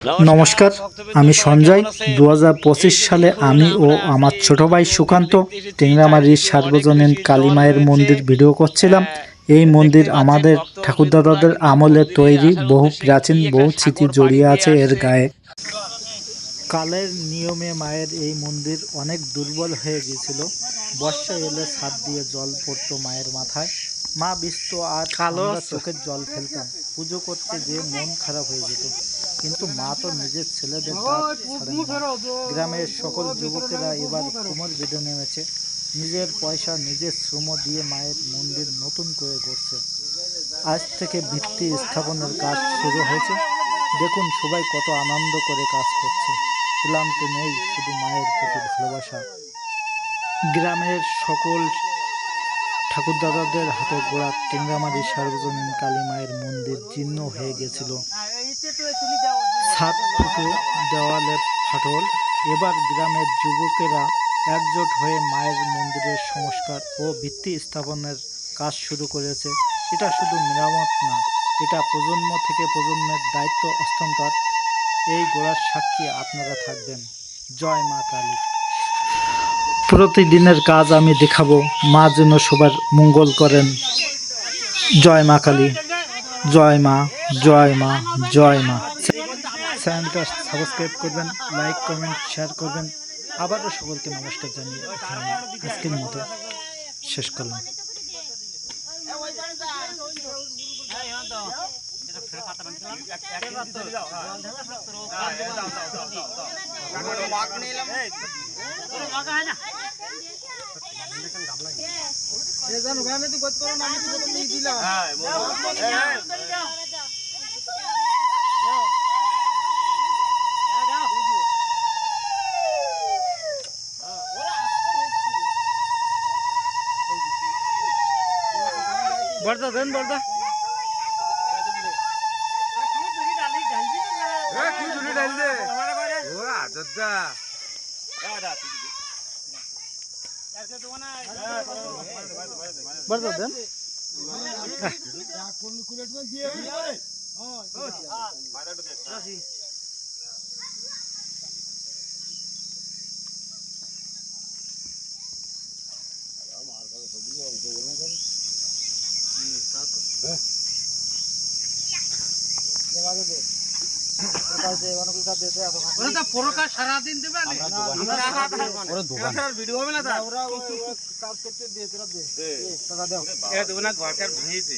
নমস্কার, আমি সঞ্জয়। 2025 সালে আমি ও আমার ছোট ভাই সুকান্ত টেংরামারির সার্বজনীন কালী মায়ের মন্দির ভিডিও করছিলাম। এই মন্দির আমাদের ঠাকুরদাদাদের আমলে তৈরি, বহু প্রাচীন, বহু স্মৃতি জড়িয়ে আছে এর গায়ে। কালের নিয়মে মায়ের এই মন্দির অনেক দুর্বল হয়ে গিয়েছিল। বর্ষা এলে ছাদ দিয়ে জল পড়তো মায়ের মাথায়। মা বিস্ত আর আমরা চোখের জল ফেলতাম। পুজো করতে যেয়ে মন খারাপ হয়ে যেত, কিন্তু মা তো নিজের ছেলেদের ডাক ছাড়েন না। গ্রামের সকল যুবকেরা এবার কোমর বেঁধে নেমেছে। নিজের পয়সা, নিজের শ্রম দিয়ে মায়ের মন্দির নতুন করে গড়ছে। আজ থেকে ভিত্তি স্থাপনের কাজ শুরু হয়েছে। দেখুন সবাই কত আনন্দ করে কাজ করছে। ক্লান্তি নেই, শুধু মায়ের প্রতি ভালোবাসা। গ্রামের সকল ঠাকুরদাদাদের হাতে গোড়া টেংরামারি সার্বজনীন কালী মায়ের মন্দির জীর্ণ হয়ে গেছিল। ছাদ ফুটো, দেওয়ালে ফাটল। এবার গ্রামের যুবকেরা একজোট হয়ে মায়ের মন্দিরের সংস্কার ও ভিত্তি স্থাপনের কাজ শুরু করেছে। এটা শুধু মেরামত না, এটা প্রজন্ম থেকে প্রজন্মের দায়িত্ব হস্তান্তর। এই গোড়ার সাক্ষী আপনারা থাকবেন। জয় মা কালী। প্রতিদিনের কাজ আমি দেখাবো, মা যেন সবার মঙ্গল করেন। জয় মা কালী, জয় মা, জয় মা, জয় মা। চ্যানেলটা সাবস্ক্রাইব করবেন, লাইক, কমেন্ট, শেয়ার করবেন। আবারও সকলকে নমস্কার জানিয়ে আজকের মতো শেষ করলাম। বর্দা দেন, বর্দা বর্দা দেন। সারাদিন দেবে ভিডিও হবে না, ওরা কাজ করতে দিয়ে তোরা দে টাকা দাও। ঘর ভাঙিয়েছে